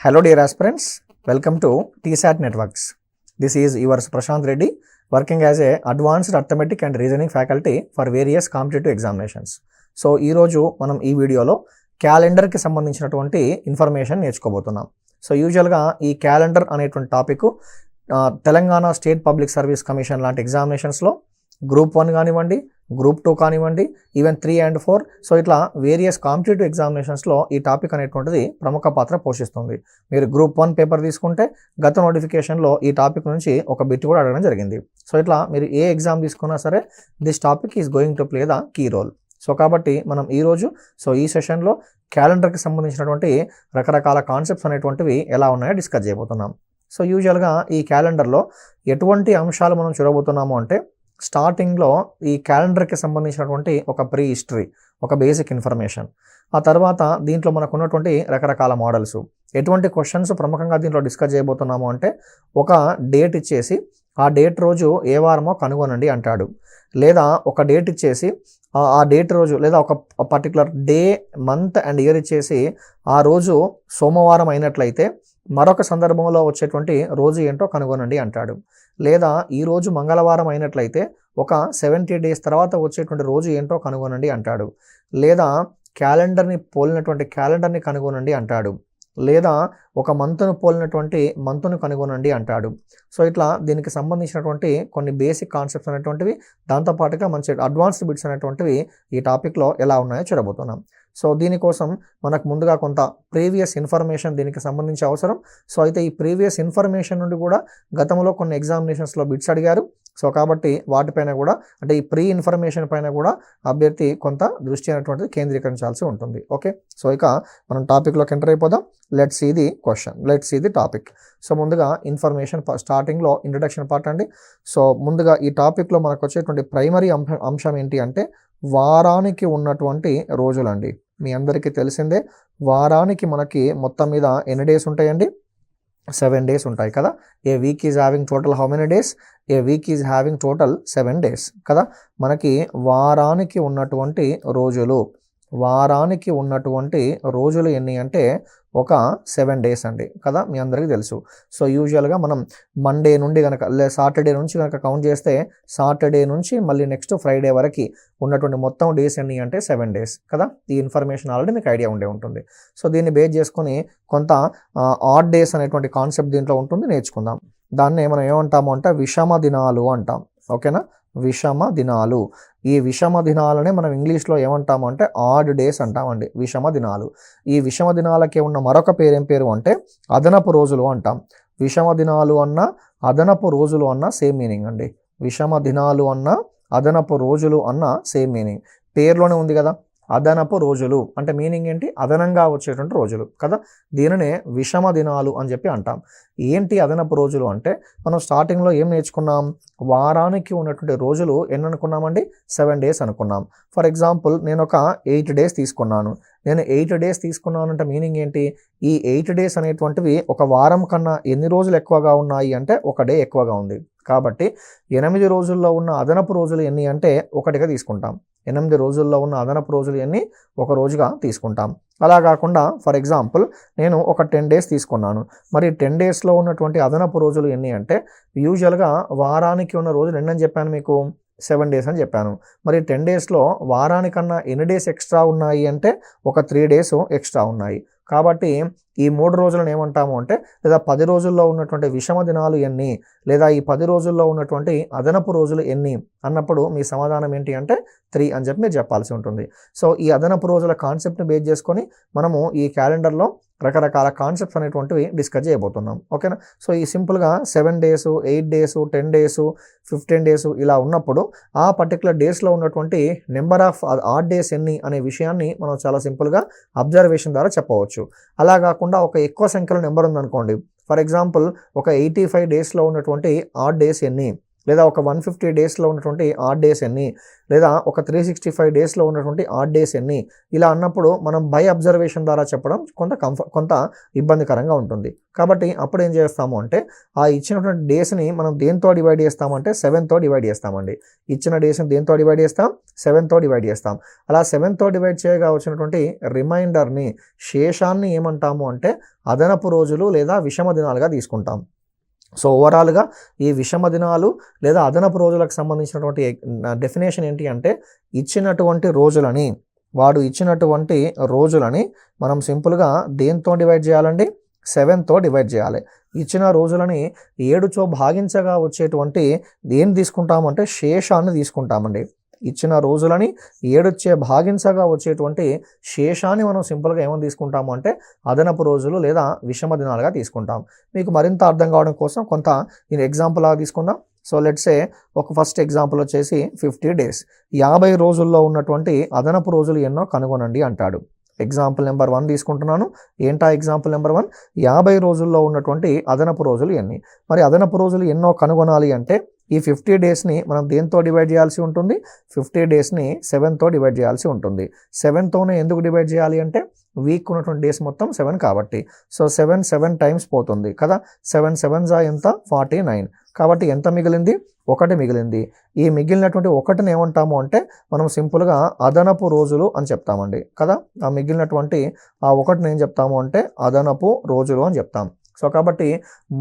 Hello dear aspirants, welcome to TSAT Networks. This is yours Prashant Reddy, working as a advanced arithmetic and reasoning faculty for various competitive examinations. So ఈరోజు మనం ఈ వీడియోలో క్యాలెండర్కి సంబంధించినటువంటి information నేర్చుకోబోతున్నాం. So యూజువల్గా ఈ calendar అనేటువంటి topic Telangana state public service commission లాంటి ఎగ్జామినేషన్స్లో group 1 కానివ్వండి, గ్రూప్ 2 కానివ్వండి, ఈవెన్ 3 and 4, సో ఇట్లా వేరియస్ కాంపిటేటివ్ ఎగ్జామినేషన్స్లో ఈ టాపిక్ అనేటువంటిది ప్రముఖ పాత్ర పోషిస్తుంది. మీరు గ్రూప్ 1 పేపర్ తీసుకుంటే గత నోటిఫికేషన్లో ఈ టాపిక్ నుంచి ఒక బిట్ కూడా అడగడం జరిగింది. సో ఇట్లా మీరు ఏ ఎగ్జామ్ తీసుకున్నా సరే this topic is going to play the key role. So కాబట్టి మనం ఈరోజు ఈ సెషన్లో క్యాలెండర్కి సంబంధించినటువంటి రకరకాల కాన్సెప్ట్స్ అనేటువంటివి ఎలా ఉన్నాయో డిస్కస్ చేయబోతున్నాం. సో యూజువల్గా ఈ క్యాలెండర్లో ఎటువంటి అంశాలు మనం చూడబోతున్నాము అంటే, స్టార్టింగ్లో ఈ క్యాలెండర్కి సంబంధించినటువంటి ఒక ప్రీ హిస్టరీ, ఒక బేసిక్ ఇన్ఫర్మేషన్, ఆ తర్వాత దీంట్లో మనకు ఉన్నటువంటి రకరకాల మోడల్స్, ఎటువంటి క్వశ్చన్స్ ప్రముఖంగా దీంట్లో డిస్కస్ చేయబోతున్నాము అంటే, ఒక డేట్ ఇచ్చేసి ఆ డేట్ రోజు ఏ వారమో కనుగొనండి అంటాడు, లేదా ఒక డేట్ ఇచ్చేసి ఆ డేట్ రోజు లేదా ఒక particular day, month and year ఇచ్చేసి ఆ రోజు సోమవారం అయినట్లయితే మరొక సందర్భంలో వచ్చేటువంటి రోజు ఏంటో కనుగొనండి అంటాడు, లేదా ఈ రోజు మంగళవారం అయినట్లయితే ఒక 70 days తర్వాత వచ్చేటువంటి రోజు ఏంటో కనుగొనండి అంటాడు, లేదా క్యాలెండర్ని పోలినటువంటి క్యాలెండర్ని కనుగొనండి అంటాడు, లేదా ఒక మంత్ను పోలినటువంటి మంత్ను కనుగొనండి అంటాడు. సో ఇట్లా దీనికి సంబంధించినటువంటి కొన్ని బేసిక్ కాన్సెప్ట్స్ అనేటువంటివి, దాంతోపాటుగా మంచి అడ్వాన్స్డ్ బిట్స్ అనేటువంటివి ఈ టాపిక్లో ఎలా ఉన్నాయో చూడబోతున్నాం. సో దీనికోసం మనకు ముందుగా కొంత ప్రీవియస్ ఇన్ఫర్మేషన్ దీనికి సంబంధించి అవసరం. సో అయితే ఈ ప్రీవియస్ ఇన్ఫర్మేషన్ నుండి కూడా గతంలో కొన్ని ఎగ్జామినేషన్స్లో బిట్స్ అడిగారు. సో కాబట్టి వాటిపైన కూడా, అంటే ఈ ప్రీ ఇన్ఫర్మేషన్ పైన కూడా అభ్యర్థి కొంత దృష్టి అనేటువంటిది కేంద్రీకరించాల్సి ఉంటుంది. ఓకే, సో ఇక మనం టాపిక్లోకి ఎంటర్ అయిపోదాం. Let's see the question, let's see the topic. So ముందుగా ఇన్ఫర్మేషన్ స్టార్టింగ్లో ఇంట్రడక్షన్ పార్ట్ అండి. సో ముందుగా ఈ టాపిక్లో మనకు వచ్చేటువంటి ప్రైమరీ అంశం ఏంటి అంటే, వారానికి ఉన్నటువంటి రోజులండి. మీ అందరికీ తెలిసిందే, వారానికి మనకి మొత్తం మీద ఎన్ని డేస్ ఉంటాయండి? 7 days ఉంటాయి కదా. A week is having total how many days? A week is having total 7 days కదా. మనకి వారానికి ఉన్నటువంటి రోజులు, వారానికి ఉన్నటువంటి రోజులు ఎన్ని అంటే ఒక 7 days అండి కదా, మీ అందరికీ తెలుసు. సో యూజువల్గా మనం మండే నుండి కనుక సాటర్డే నుంచి కనుక కౌంట్ చేస్తే, సాటర్డే నుంచి మళ్ళీ నెక్స్ట్ ఫ్రైడే వరకు ఉన్నటువంటి మొత్తం డేస్ ఎన్ని అంటే 7 days కదా. ఈ ఇన్ఫర్మేషన్ ఆల్రెడీ మీకు ఐడియా ఉండే ఉంటుంది. సో దీన్ని బేస్ చేసుకొని కొంత ఆడ్ డేస్ అనేటువంటి కాన్సెప్ట్ దీంట్లో ఉంటుంది, నేర్చుకుందాం. దాన్ని మనం ఏమంటాము అంటే విషమ దినాలు అంటాం. ఓకేనా, విషమ దినాలు. ఈ విషమ దినాలనే మనం ఇంగ్లీష్లో ఏమంటాము అంటే ఆడ్ డేస్ అంటామండి, విషమ దినాలు. ఈ విషమ దినాలకే ఉన్న మరొక పేరు ఏం పేరు అంటే అదనపు రోజులు అంటాం. విషమ దినాలు అన్న అదనపు రోజులు అన్న సేమ్ మీనింగ్ అండి. విషమ దినాలు అన్న అదనపు రోజులు అన్న సేమ్ మీనింగ్, పేరులోనే ఉంది కదా. అదనపు రోజులు అంటే మీనింగ్ ఏంటి? అదనంగా వచ్చేటువంటి రోజులు కదా. దీనినే విషమ దినాలు అని చెప్పి అంటాం. ఏంటి అదనపు రోజులు అంటే, మనం స్టార్టింగ్లో ఏం నేర్చుకున్నాం? వారానికి ఉన్నటువంటి రోజులు ఎన్ని అనుకున్నామండి? 7 days అనుకున్నాం. ఫర్ ఎగ్జాంపుల్ నేను ఒక 8 days తీసుకున్నాను. నేను 8 days తీసుకున్నాను అంటే మీనింగ్ ఏంటి? ఈ 8 days అనేటువంటివి ఒక వారం కన్నా ఎన్ని రోజులు ఎక్కువగా ఉన్నాయి అంటే ఒక డే ఎక్కువగా ఉంది. కాబట్టి 8 రోజుల్లో ఉన్న అదనపు రోజులు ఎన్ని అంటే ఒకటిగా తీసుకుంటాం. 8 రోజుల్లో ఉన్న అదనపు రోజులు ఎన్ని? ఒక రోజుగా తీసుకుంటాం. అలా కాకుండా ఫర్ ఎగ్జాంపుల్ నేను ఒక 10 days తీసుకున్నాను. మరి 10 daysలో ఉన్నటువంటి అదనపు రోజులు ఎన్ని అంటే, యూజువల్గా వారానికి ఉన్న రోజులు ఎన్ని అని చెప్పాను మీకు? 7 days అని చెప్పాను. మరి 10 daysలో వారానికన్నా ఎన్ని డేస్ ఎక్స్ట్రా ఉన్నాయి అంటే ఒక 3 days ఎక్స్ట్రా ఉన్నాయి. కాబట్టి ఈ 3 రోజులను ఏమంటాము అంటే, లేదా 10 రోజుల్లో ఉన్నటువంటి విషమ దినాలు ఎన్ని, లేదా ఈ 10 రోజుల్లో ఉన్నటువంటి అదనపు రోజులు ఎన్ని అన్నప్పుడు మీ సమాధానం ఏంటి అంటే 3 అని చెప్పి మీరు చెప్పాల్సి ఉంటుంది. సో ఈ అదనపు రోజుల కాన్సెప్ట్ని బేస్ చేసుకొని మనము ఈ క్యాలెండర్లో రకరకాల కాన్సెప్ట్స్ అనేటువంటివి డిస్కస్ చేయబోతున్నాం. ఓకేనా. సో ఈ సింపుల్గా 7 days, 8 days, 10 days, 15 days ఇలా ఉన్నప్పుడు ఆ పర్టికులర్ డేస్లో ఉన్నటువంటి నెంబర్ ఆఫ్ ఆడ్ డేస్ ఎన్ని అనే విషయాన్ని మనం చాలా సింపుల్గా అబ్జర్వేషన్ ద్వారా చెప్పవచ్చు. అలా కాకుండా ఒక ఎక్కువ సంఖ్యలో నెంబర్ ఉందనుకోండి, ఫర్ ఎగ్జాంపుల్ ఒక 85 daysలో ఉన్నటువంటి ఆడ్ డేస్ ఎన్ని, లేదా ఒక 150 డేస్లో ఉన్నటువంటి ఆడ్ డేస్ ఎన్ని, లేదా ఒక 365 డేస్లో ఉన్నటువంటి ఆడ్ డేస్ ఎన్ని, ఇలా అన్నప్పుడు మనం బై అబ్జర్వేషన్ ద్వారా చెప్పడం కొంత ఇబ్బందికరంగా ఉంటుంది. కాబట్టి అప్పుడు ఏం చేస్తాము అంటే ఆ ఇచ్చినటువంటి డేస్ని మనం దేంతో డివైడ్ చేస్తామంటే 7తో డివైడ్ చేస్తామండి. ఇచ్చిన డేస్ని దేంతో డివైడ్ చేస్తాం? 7తో డివైడ్ చేస్తాం. అలా 7తో డివైడ్ చేయగా వచ్చినటువంటి రిమైండర్ని, శేషాన్ని ఏమంటాము అంటే అదనపు రోజులు లేదా విషమ దినాలుగా తీసుకుంటాం. సో ఓవరాల్గా ఈ విషమ దినాలు లేదా అదనపు రోజులకు సంబంధించినటువంటి డెఫినేషన్ ఏంటి అంటే వాడు ఇచ్చినటువంటి రోజులని మనం సింపుల్గా దేంతో డివైడ్ చేయాలండి? 7తో డివైడ్ చేయాలి. ఇచ్చిన రోజులని 7తో భాగించగా వచ్చేటువంటి ఏం తీసుకుంటామంటే శేషాన్ని తీసుకుంటామండి. ఇచ్చిన రోజులని 7చే భాగించగా వచ్చేటువంటి శేషాన్ని మనం సింపుల్గా ఏమని తీసుకుంటాము అంటే అదనపు రోజులు లేదా విషమ దినాలుగా తీసుకుంటాం. మీకు మరింత అర్థం కావడం కోసం కొంత నేను ఎగ్జాంపుల్ లాగా తీసుకుందాం. సో లెట్స్ సే ఒక ఫస్ట్ ఎగ్జాంపుల్ వచ్చేసి 50 డేస్, 50 రోజుల్లో ఉన్నటువంటి అదనపు రోజులు ఎన్నో కనుగొనండి అంటాడు. ఎగ్జాంపుల్ నెంబర్ 1 తీసుకుంటున్నాను. ఏంటా ఎగ్జాంపుల్ నెంబర్ 1? 50 రోజుల్లో ఉన్నటువంటి అదనపు రోజులు ఎన్ని? మరి అదనపు రోజులు ఎన్నో కనుగొనాలి అంటే ఈ 50 డేస్ని మనం దేంతో డివైడ్ చేయాల్సి ఉంటుంది? 50 డేస్ని 7తో డివైడ్ చేయాల్సి ఉంటుంది. 7తోనే ఎందుకు డివైడ్ చేయాలి అంటే వీక్ ఉన్నటువంటి డేస్ మొత్తం 7 కాబట్టి. సో 7 టైమ్స్ పోతుంది కదా. 7 7 ఎంత? 49. కాబట్టి ఎంత మిగిలింది? 1 మిగిలింది. ఈ మిగిలినటువంటి 1ని ఏమంటాము అంటే మనం సింపుల్గా అదనపు రోజులు అని చెప్తామండి కదా. ఆ మిగిలినటువంటి ఆ 1ని ఏం చెప్తాము అంటే అదనపు రోజులు అని చెప్తాం. సో కాబట్టి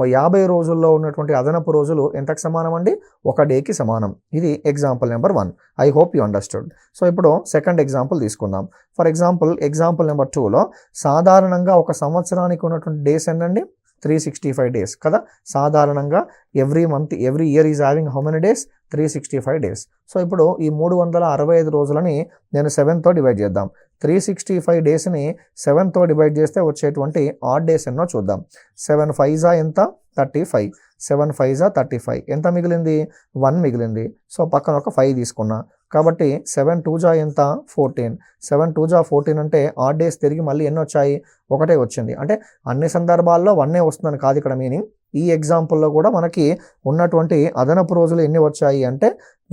50 రోజుల్లో ఉన్నటువంటి అదనపు రోజులు ఎంతకు సమానం అండి? 1 డేకి సమానం. ఇది example number 1. I hope you understood. So ఇప్పుడు సెకండ్ ఎగ్జాంపుల్ తీసుకుందాం. ఫర్ ఎగ్జాంపుల్ నెంబర్ 2లో సాధారణంగా ఒక సంవత్సరానికి ఉన్నటువంటి డేస్ ఏంటండి? 365 డేస్ కదా. సాధారణంగా every year is having how many days? 365 days. So ఇప్పుడు ఈ 365 రోజులని నేను 7తో డివైడ్ చేద్దాం. 365 డేస్ని 7తో డివైడ్ చేస్తే వచ్చేటువంటి ఆడ్ డేస్ ఎన్నో చూద్దాం. 7 5 ఎంత? 35. 7 5 35. ఎంత మిగిలింది? 1 మిగిలింది. సో పక్కన ఒక 5 తీసుకున్నా. కాబట్టి 7 2 ఎంత? 14. 7 2 14 అంటే ఆడ్ డేస్ తిరిగి మళ్ళీ ఎన్ని వచ్చాయి? 1 వచ్చింది. అంటే అన్ని సందర్భాల్లో 1 వస్తుందని కాదు ఇక్కడ మీనింగ్. ఈ ఎగ్జాంపుల్లో కూడా మనకి ఉన్నటువంటి అదనపు రోజులు ఎన్ని వచ్చాయి అంటే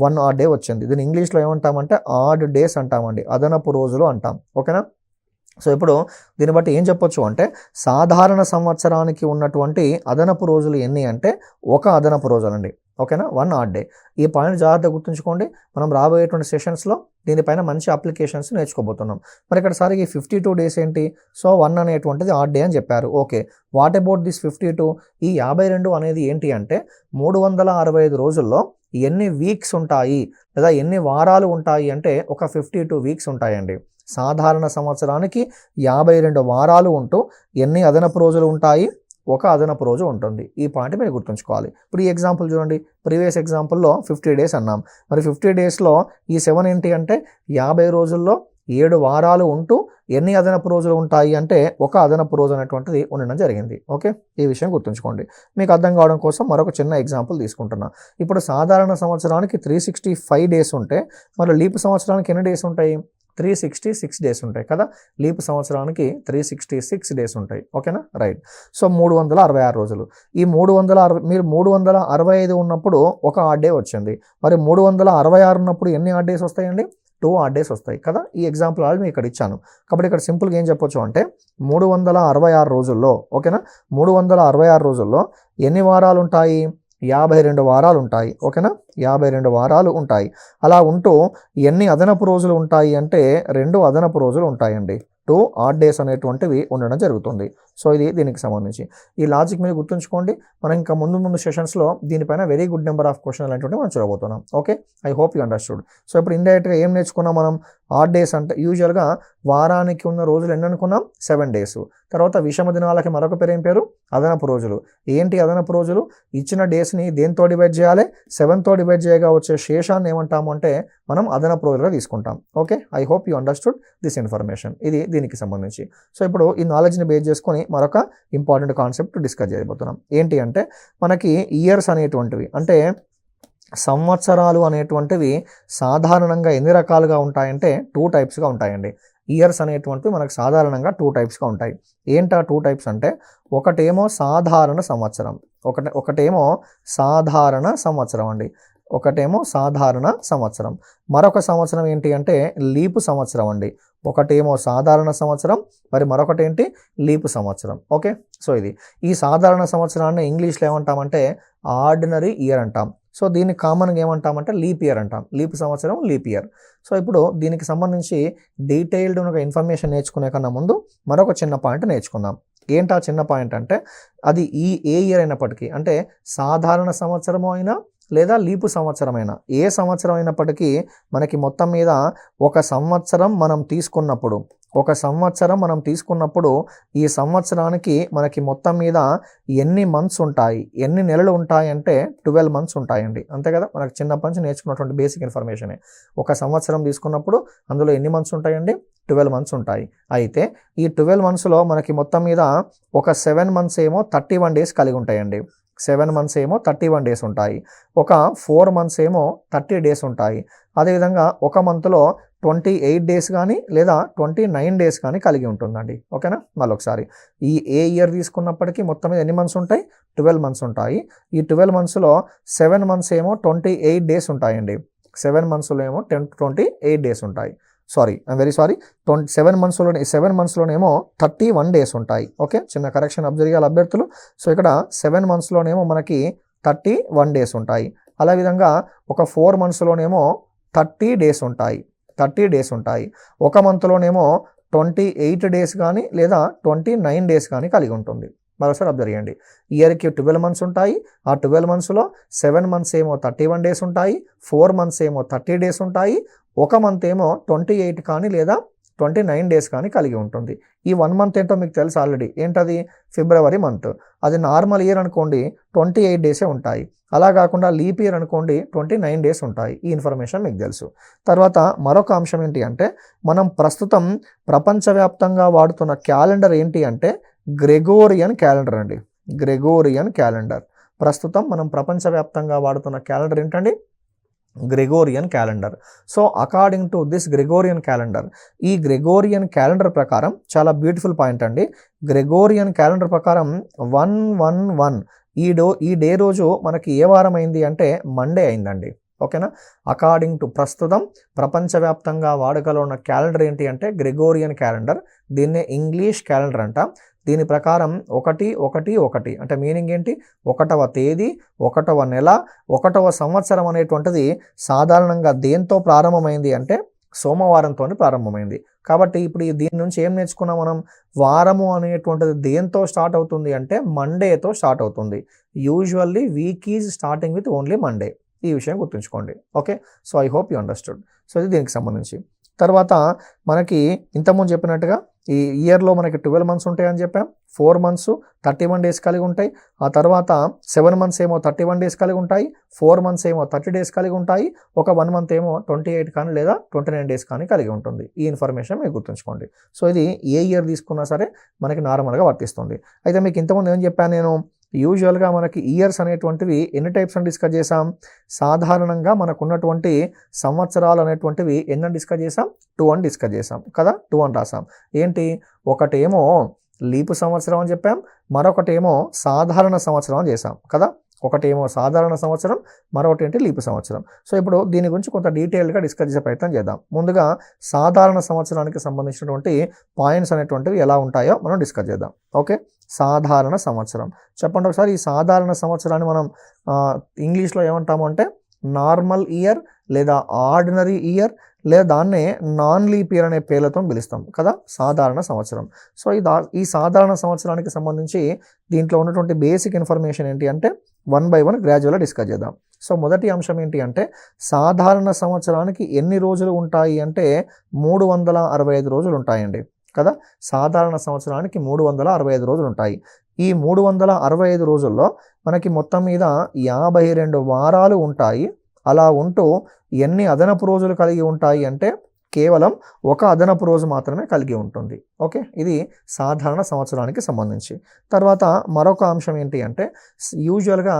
1 ఆడ్ డే వచ్చింది. దీన్ని ఇంగ్లీష్లో ఏమంటామంటే ఆడ్ డేస్ అంటామండి, అదనపు రోజులు అంటాం. ఓకేనా. సో ఇప్పుడు దీన్ని బట్టి ఏం చెప్పొచ్చు అంటే సాధారణ సంవత్సరానికి ఉన్నటువంటి అదనపు రోజులు ఎన్ని అంటే 1 అదనపు రోజులండి. ఓకేనా, 1 ఆడ్ డే. ఈ పాయింట్ జాగ్రత్తగా గుర్తుంచుకోండి. మనం రాబోయేటువంటి సెషన్స్లో దీనిపైన మంచి అప్లికేషన్స్ నేర్చుకోబోతున్నాం. మరి ఇక్కడ సారి ఈ 52 డేస్ ఏంటి? సో 1 అనేటువంటిది ఆడ్ డే అని చెప్పారు. Okay, what about this 52? ఈ 52 అనేది ఏంటి అంటే 365 రోజుల్లో ఎన్ని వీక్స్ ఉంటాయి లేదా ఎన్ని వారాలు ఉంటాయి అంటే ఒక 52 వీక్స్ ఉంటాయండి. సాధారణ సంవత్సరానికి 52 వారాలు ఉంటూ ఎన్ని అదనపు రోజులు ఉంటాయి? 1 అదనపు రోజు ఉంటుంది. ఈ పాయింట్ మీరు గుర్తుంచుకోవాలి. ఇప్పుడు ఈ ఎగ్జాంపుల్ చూడండి. ప్రీవియస్ ఎగ్జాంపుల్లో 50 డేస్ అన్నాం. మరి 50 డేస్లో ఈ 7 ఏంటి అంటే 50 రోజుల్లో 7 వారాలు ఉంటూ ఎన్ని అదనపు రోజులు ఉంటాయి అంటే 1 అదనపు రోజు అనేటువంటిది ఉండడం జరిగింది. ఓకే, ఈ విషయం గుర్తుంచుకోండి. మీకు అర్థం కావడం కోసం మరొక చిన్న ఎగ్జాంపుల్ తీసుకుంటున్నా. ఇప్పుడు సాధారణ సంవత్సరానికి 365 డేస్ ఉంటే మరి లీప్ సంవత్సరానికి ఎన్ని డేస్ ఉంటాయి? 366 డేస్ ఉంటాయి కదా. లీప్ సంవత్సరానికి 366 డేస్ ఉంటాయి. ఓకేనా, రైట్. సో 366 రోజులు. ఈ 360 మీరు 365 ఉన్నప్పుడు 1 ఆడ్ డే వచ్చింది. మరి 366 ఉన్నప్పుడు ఎన్ని ఆడ్ డేస్ వస్తాయండి? 2 ఆడ్ డేస్ వస్తాయి కదా. ఈ ఎగ్జాంపుల్ ఆల్రెడీ ఇక్కడ ఇచ్చాను. కాబట్టి ఇక్కడ సింపుల్గా ఏం చెప్పొచ్చు అంటే 366 రోజుల్లో, ఓకేనా, 366 రోజుల్లో ఎన్ని వారాలు ఉంటాయి? 52 వారాలు ఉంటాయి. ఓకేనా, 52 వారాలు ఉంటాయి. అలా ఉంటూ ఎన్ని అదనపు రోజులు ఉంటాయి అంటే 2 అదనపు రోజులు ఉంటాయండి. 2 ఆడ్ డేస్ అనేటువంటివి ఉండడం జరుగుతుంది. సో ఇది దీనికి సంబంధించి ఈ లాజిక్ మీరు గుర్తుంచుకోండి. మనం ఇంకా ముందు సెషన్స్లో దీనిపైన very good number of question అనేటువంటి మనం చూడబోతున్నాం. Okay, I hope you understood. So ఇప్పుడు ఇండైరెక్ట్గా ఏం నేర్చుకున్నాం మనం? ఆడ్ డేస్ అంటే యూజువల్గా వారానికి ఉన్న రోజులు ఎన్ని అనుకున్నాం? 7 డేస్. తర్వాత విషమ దినాలకి మరొక పేరు ఏం పేరు? అదనపు రోజులు. ఏంటి అదనపు రోజులు? ఇచ్చిన డేస్ని దేంతో డివైడ్ చేయాలి? 7తో డివైడ్ చేయగా వచ్చే శేషాన్ని ఏమంటాము అంటే మనం అదనపు రోజులుగా తీసుకుంటాం. Okay, I hope you understood this information. ఇది దీనికి సంబంధించి. సో ఇప్పుడు ఈ నాలెడ్జ్ని బేస్ చేసుకొని మరొక ఇంపార్టెంట్ కాన్సెప్ట్ డిస్కస్ చేయబోతున్నాం. ఏంటి అంటే మనకి ఇయర్స్ అనేటువంటివి అంటే సంవత్సరాలు అనేటువంటివి సాధారణంగా ఎన్ని రకాలుగా ఉంటాయంటే 2 టైప్స్గా ఉంటాయండి. ఇయర్స్ అనేటువంటివి మనకు సాధారణంగా 2 టైప్స్గా ఉంటాయి. ఏంటా 2 టైప్స్ అంటే ఒకటేమో సాధారణ సంవత్సరం, ఒకటేమో సాధారణ సంవత్సరం అండి. ఒకటేమో సాధారణ సంవత్సరం, మరొక సంవత్సరం ఏంటి అంటే లీపు సంవత్సరం అండి. ఒకటేమో సాధారణ సంవత్సరం, మరి మరొకటి ఏంటి లీపు సంవత్సరం. ఓకే, సో ఇది ఈ సాధారణ సంవత్సరాన్ని ఇంగ్లీష్లో ఏమంటామంటే ఆర్డినరీ ఇయర్ అంటాం. సో దీన్ని కామన్గా ఏమంటామంటే లీప్ ఇయర్ అంటాం. లీప్ సంవత్సరం లీప్ ఇయర్. సో ఇప్పుడు దీనికి సంబంధించి డీటెయిల్డ్ ఒక ఇన్ఫర్మేషన్ నేర్చుకునే కన్నా ముందు మరొక చిన్న పాయింట్ నేర్చుకుందాం. ఏంటా చిన్న పాయింట్ అంటే అది ఏ ఇయర్ అయినప్పటికీ, అంటే సాధారణ సంవత్సరము అయినా లేదా లీపు సంవత్సరమైనా, ఏ సంవత్సరం అయినప్పటికీ మనకి మొత్తం మీద ఒక సంవత్సరం మనం తీసుకున్నప్పుడు ఈ సంవత్సరానికి మనకి మొత్తం మీద ఎన్ని మంత్స్ ఉంటాయి, ఎన్ని నెలలు ఉంటాయి అంటే 12 మంత్స్ ఉంటాయండి. అంతే కదా, మనకు చిన్నప్పటి నుంచి నేర్చుకున్నటువంటి బేసిక్ ఇన్ఫర్మేషనే. ఒక సంవత్సరం తీసుకున్నప్పుడు అందులో ఎన్ని మంత్స్ ఉంటాయండి? 12 మంత్స్ ఉంటాయి. అయితే ఈ 12 మంత్స్లో మనకి మొత్తం మీద ఒక 7 మంత్స్ ఏమో 31 డేస్ కలిగి ఉంటాయండి. 7 మంత్స్ ఏమో 31 డేస్ ఉంటాయి. ఒక 4 మంత్స్ ఏమో 30 డేస్ ఉంటాయి. అదేవిధంగా ఒక మంత్లో 28 డేస్ కానీ లేదా 29 డేస్ కానీ కలిగి ఉంటుందండి. ఓకేనా, మళ్ళీ ఒకసారి ఏ ఇయర్ తీసుకున్నప్పటికీ మొత్తం మీద ఎన్ని మంత్స్ ఉంటాయి? 12 మంత్స్ ఉంటాయి. ఈ 12 మంత్స్లో 7 మంత్స్ ఏమో 28 డేస్ ఉంటాయండి. 7 మంత్స్లో ఏమో 28 డేస్ ఉంటాయి. వెరీ సారీ, 7 మంత్స్లోనేమో 31 డేస్ ఉంటాయి. ఓకే, చిన్న కరెక్షన్ అబ్జర్వ్ చేయాలి అభ్యర్థులు. సో ఇక్కడ 7 మంత్స్లోనేమో మనకి 31 డేస్ ఉంటాయి. అలా విధంగా ఒక 4 మంత్స్లోనేమో 30 డేస్ ఉంటాయి. ఒక మంత్లోనేమో 28 డేస్ కానీ లేదా 29 డేస్ కానీ కలిగి ఉంటుంది. మరోసారి అబ్జర్వ్ చేయండి. ఇయర్కి 12 మంత్స్ ఉంటాయి. ఆ 12 మంత్స్లో 7 మంత్స్ ఏమో 31 డేస్ ఉంటాయి, 4 మంత్స్ ఏమో 30 డేస్ ఉంటాయి, ఒక మంత్ ఏమో 28 కానీ లేదా 29 డేస్ కానీ కలిగి ఉంటుంది. ఈ 1 మంత్ ఏంటో మీకు తెలుసు ఆల్రెడీ. ఏంటది? ఫిబ్రవరి మంత్. అది నార్మల్ ఇయర్ అనుకోండి 28 డేసే ఉంటాయి. అలా కాకుండా లీప్ ఇయర్ అనుకోండి 29 డేస్ ఉంటాయి. ఈ ఇన్ఫర్మేషన్ మీకు తెలుసు. తర్వాత మరొక అంశం ఏంటి అంటే మనం ప్రస్తుతం ప్రపంచవ్యాప్తంగా వాడుతున్న క్యాలెండర్ ఏంటి అంటే గ్రెగోరియన్ క్యాలెండర్ అండి. Gregorian calendar. ప్రస్తుతం మనం ప్రపంచవ్యాప్తంగా వాడుతున్న క్యాలెండర్ ఏంటండి? Gregorian calendar. So according to this Gregorian calendar, ఈ గ్రెగోరియన్ క్యాలెండర్ ప్రకారం చాలా బ్యూటిఫుల్ పాయింట్ అండి. గ్రెగోరియన్ క్యాలెండర్ ప్రకారం 111 ఈ డే రోజు మనకి ఏ వారం అయింది అంటే మండే అయిందండి. ఓకేనా, అకార్డింగ్ టు ప్రస్తుతం ప్రపంచవ్యాప్తంగా వాడుకలో ఉన్న క్యాలెండర్ ఏంటి అంటే గ్రెగోరియన్ క్యాలెండర్. దీన్నే ఇంగ్లీష్ క్యాలెండర్ అంటాం. దీని ప్రకారం 111 అంటే మీనింగ్ ఏంటి? 1వ తేదీ, 1వ నెల, 1వ సంవత్సరం అనేటువంటిది సాధారణంగా దేంతో ప్రారంభమైంది అంటే సోమవారంతో ప్రారంభమైంది. కాబట్టి ఇప్పుడు దీని నుంచి ఏం నేర్చుకున్నాం మనం? వారము అనేటువంటిది దేంతో స్టార్ట్ అవుతుంది అంటే మండేతో స్టార్ట్ అవుతుంది. Usually week is starting with only Monday. ఈ విషయం గుర్తుంచుకోండి. Okay, so I hope you understood. So ఇది దీనికి సంబంధించి. తర్వాత మనకి ఇంతకుముందు చెప్పినట్టుగా ఈ ఇయర్లో మనకి 12 మంత్స్ ఉంటాయని చెప్పాం. 4 మంత్స్ 31 డేస్ కలిగి ఉంటాయి. ఆ తర్వాత 7 మంత్స్ ఏమో 31 డేస్ కలిగి ఉంటాయి, 4 మంత్స్ ఏమో 30 డేస్ కలిగి ఉంటాయి, ఒక 1 మంత్ ఏమో 28 కానీ లేదా 29 డేస్ కానీ కలిగి ఉంటుంది. ఈ ఇన్ఫర్మేషన్ మీరు గుర్తుంచుకోండి. సో ఇది ఏ ఇయర్ తీసుకున్నా సరే మనకి నార్మల్గా వర్తిస్తుంది. అయితే మీకు ఇంతకుముందు ఏం చెప్పాను నేను? యూజువల్గా మనకి ఇయర్స్ అనేటువంటివి ఎన్ని టైప్స్ అని డిస్కస్ చేసాం? సాధారణంగా మనకు ఉన్నటువంటి సంవత్సరాలు అనేటువంటివి ఎన్ని డిస్కస్ చేసాం? 2 అని డిస్కస్ చేసాం కదా, 2 అని రాసాం. ఏంటి? ఒకటేమో లీపు సంవత్సరం అని చెప్పాం, మరొకటేమో సాధారణ సంవత్సరం అని చేసాం కదా. ఒకటేమో సాధారణ సంవత్సరం, మరొకటి ఏంటి? లీపు సంవత్సరం. సో ఇప్పుడు దీని గురించి కొంత డీటెయిల్గా డిస్కస్ చేసే ప్రయత్నం చేద్దాం. ముందుగా సాధారణ సంవత్సరానికి సంబంధించినటువంటి పాయింట్స్ అనేటువంటివి ఎలా ఉంటాయో మనం డిస్కస్ చేద్దాం. ఓకే, సాధారణ సంవత్సరం. చెప్పండి ఒకసారి. ఈ సాధారణ సంవత్సరాన్ని మనం ఇంగ్లీష్లో ఏమంటాము అంటే నార్మల్ ఇయర్ లేదా ఆర్డినరీ ఇయర్ లేదా దాన్నే నాన్ లీప్ ఇయర్ అనే పేర్లతో పిలుస్తాం కదా, సాధారణ సంవత్సరం. సో ఈ సాధారణ సంవత్సరానికి సంబంధించి దీంట్లో ఉన్నటువంటి బేసిక్ ఇన్ఫర్మేషన్ ఏంటి అంటే 1 by 1 గ్రాడ్యువల్గా డిస్కస్ చేద్దాం. సో మొదటి అంశం ఏంటి అంటే సాధారణ సంవత్సరానికి ఎన్ని రోజులు ఉంటాయి అంటే 365 రోజులు ఉంటాయండి కదా. సాధారణ సంవత్సరానికి 365 రోజులు ఉంటాయి. ఈ 365 రోజుల్లో మనకి మొత్తం మీద 52 వారాలు ఉంటాయి. అలా ఉంటూ ఎన్ని అదనపు రోజులు కలిగి ఉంటాయి అంటే కేవలం ఒక అదనపు రోజు మాత్రమే కలిగి ఉంటుంది. ఓకే, ఇది సాధారణ సంవత్సరానికి సంబంధించి. తర్వాత మరొక అంశం ఏంటి అంటే యూజువల్గా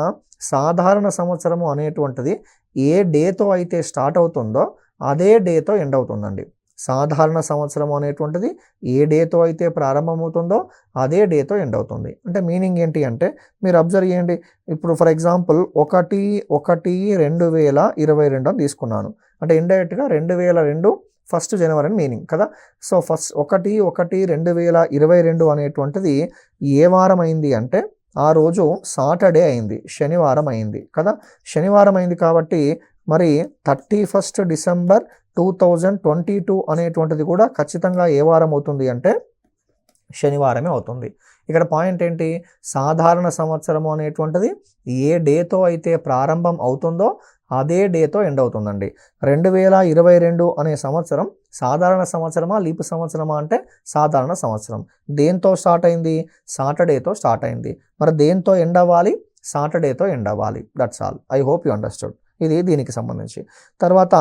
సాధారణ సంవత్సరము అనేటువంటిది ఏ డేతో అయితే స్టార్ట్ అవుతుందో అదే డేతో ఎండ్ అవుతుందండి. సాధారణ సంవత్సరం అనేటువంటిది ఏ డేతో అయితే ప్రారంభమవుతుందో అదే డేతో ఎండ్ అవుతుంది. అంటే మీనింగ్ ఏంటి అంటే మీరు అబ్జర్వ్ చేయండి. ఇప్పుడు ఫర్ ఎగ్జాంపుల్ 1/1/2022 అని తీసుకున్నాను. అంటే ఇండైరెక్ట్గా 2002 1 జనవరి అని మీనింగ్ కదా. సో 1/1/2022 అనేటువంటిది ఏ వారం అయింది అంటే ఆ రోజు సాటర్డే అయింది, శనివారం అయింది కదా. శనివారం అయింది కాబట్టి మరి 31 డిసెంబర్ 2022 అనేటువంటిది కూడా ఖచ్చితంగా ఏ వారం అవుతుంది అంటే శనివారమే అవుతుంది. ఇక్కడ పాయింట్ ఏంటి, సాధారణ సంవత్సరము అనేటువంటిది ఏ డేతో అయితే ప్రారంభం అవుతుందో అదే డేతో ఎండ్ అవుతుందండి. 2022 అనే సంవత్సరం సాధారణ సంవత్సరమా లీప్ సంవత్సరమా అంటే సాధారణ సంవత్సరం. దేంతో స్టార్ట్ అయింది, సాటర్డేతో స్టార్ట్ అయింది. మరి దేంతో ఎండ్ అవ్వాలి, సాటర్డేతో ఎండ్ అవ్వాలి. That's all. I hope you understood. ఇది దీనికి సంబంధించి. తర్వాత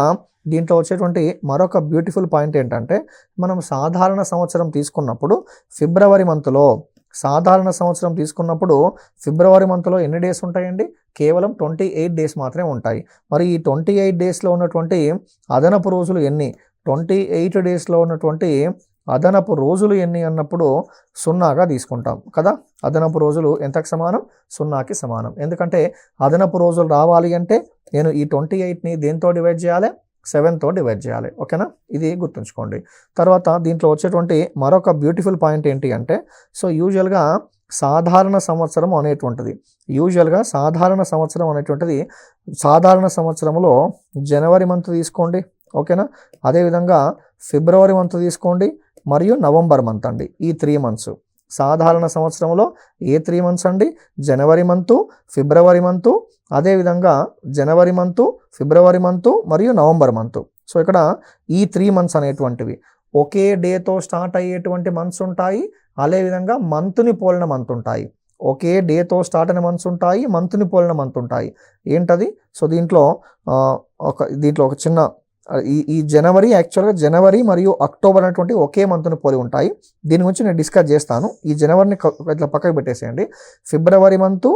దీంట్లో వచ్చేటువంటి మరొక బ్యూటిఫుల్ పాయింట్ ఏంటంటే మనం సాధారణ సంవత్సరం తీసుకున్నప్పుడు ఫిబ్రవరి మంత్లో ఫిబ్రవరి మంత్లో ఎన్ని డేస్ ఉంటాయండి, కేవలం 28 డేస్ మాత్రమే ఉంటాయి. మరి ఈ 28 డేస్లో ఉన్నటువంటి అదనపు రోజులు ఎన్ని, 28 డేస్లో ఉన్నటువంటి అదనపు రోజులు ఎన్ని అన్నప్పుడు 0గా తీసుకుంటాం కదా. అదనపు రోజులు ఎంతకు సమానం, 0కి సమానం. ఎందుకంటే అదనపు రోజులు రావాలి అంటే నేను ఈ 28ని దేంతో డివైడ్ చేయాలి, 7తో డివైడ్ చేయాలి. ఓకేనా, ఇది గుర్తుంచుకోండి. తర్వాత దీంట్లో వచ్చేటువంటి మరొక బ్యూటిఫుల్ పాయింట్ ఏంటి అంటే సో యూజువల్గా సాధారణ సంవత్సరం అనేటువంటిది సాధారణ సంవత్సరంలో జనవరి మంత్ తీసుకోండి. ఓకేనా, అదేవిధంగా ఫిబ్రవరి మంత్ తీసుకోండి మరియు నవంబర్ మంత్ అండి. ఈ 3 మంత్స్ సాధారణ సంవత్సరంలో ఏ 3 మంత్స్ అండి, జనవరి మంతు, ఫిబ్రవరి మంతు, అదేవిధంగా జనవరి మంతు, ఫిబ్రవరి మంతు మరియు నవంబర్ మంతు. సో ఇక్కడ ఈ 3 మంత్స్ అనేటువంటివి ఒకే డేతో స్టార్ట్ అయ్యేటువంటి మంత్స్ ఉంటాయి, అదేవిధంగా మంత్ని పోలిన మంత్ ఉంటాయి. ఒకే డేతో స్టార్ట్ అయిన మంత్స్ ఉంటాయి, మంత్ని పోలిన మంత్ ఉంటాయి. ఏంటది, సో దీంట్లో ఒక చిన్న ఈ జనవరి యాక్చువల్గా జనవరి మరియు అక్టోబర్ అనేటువంటి ఒకే మంత్ని పోలి ఉంటాయి. దీని గురించి నేను డిస్కస్ చేస్తాను. ఈ జనవరిని ఇట్లా పక్కకు పెట్టేసేయండి. ఫిబ్రవరి మంతు,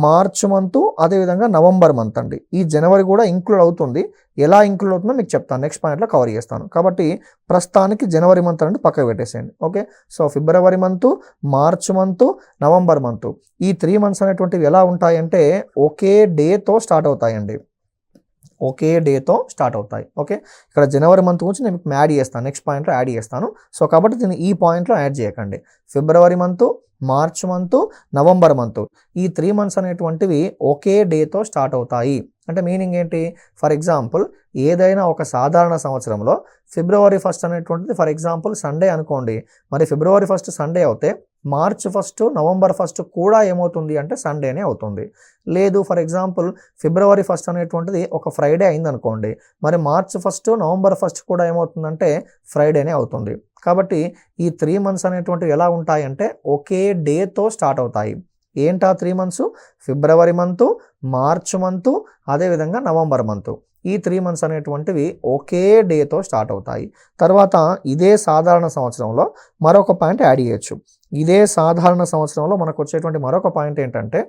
మార్చ్ మంతు, అదేవిధంగా నవంబర్ మంత్ అండి. ఈ జనవరి కూడా ఇంక్లూడ్ అవుతుంది. ఎలా ఇంక్లూడ్ అవుతుందో మీకు చెప్తాను, నెక్స్ట్ పాయింట్లో కవర్ చేస్తాను. కాబట్టి ప్రస్తుతానికి జనవరి మంత్ అంటే పక్కకు పెట్టేసేయండి. Okay, so February month, March month, November month, ఈ 3 మంత్స్ అనేటువంటివి ఎలా ఉంటాయంటే ఒకే డేతో స్టార్ట్ అవుతాయండి. ఓకే, ఇక్కడ జనవరి మంత్ గురించి నేను మీకు యాడ్ చేస్తాను, నెక్స్ట్ పాయింట్లో యాడ్ చేస్తాను. సో కాబట్టి దీన్ని ఈ పాయింట్లో యాడ్ చేయకండి. ఫిబ్రవరి month, March month, November month, ఈ 3 మంత్స్ అనేటువంటివి ఒకే డేతో స్టార్ట్ అవుతాయి. అంటే మీనింగ్ ఏంటి, ఫర్ ఎగ్జాంపుల్ ఏదైనా ఒక సాధారణ సంవత్సరంలో ఫిబ్రవరి 1 అనేటువంటిది ఫర్ ఎగ్జాంపుల్ సండే అనుకోండి. మరి ఫిబ్రవరి 1 సండే అవుతే మార్చ్ 1 నవంబర్ 1 కూడా ఏమవుతుంది అంటే సండేనే అవుతుంది. లేదు ఫర్ ఎగ్జాంపుల్ ఫిబ్రవరి 1 అనేటువంటిది ఒక ఫ్రైడే అయింది అనుకోండి, మరి మార్చ్ 1 నవంబర్ 1 కూడా ఏమవుతుందంటే ఫ్రైడేనే అవుతుంది. కాబట్టి ఈ 3 మంత్స్ అనేటువంటివి ఎలా ఉంటాయంటే ఒకే డేతో స్టార్ట్ అవుతాయి. ఏంటా 3 మంత్స్, ఫిబ్రవరి మంతు, మార్చ్ మంతు, అదేవిధంగా నవంబర్ మంతు. ఈ 3 మంత్స్ అనేటువంటివి ఒకే డేతో స్టార్ట్ అవుతాయి. తర్వాత ఇదే సాధారణ సంవత్సరంలో మరొక పాయింట్ యాడ్ చేయొచ్చు. ఇదే సాధారణ సంవత్సరంలో మనకు వచ్చేటువంటి మరొక పాయింట్ ఏంటంటే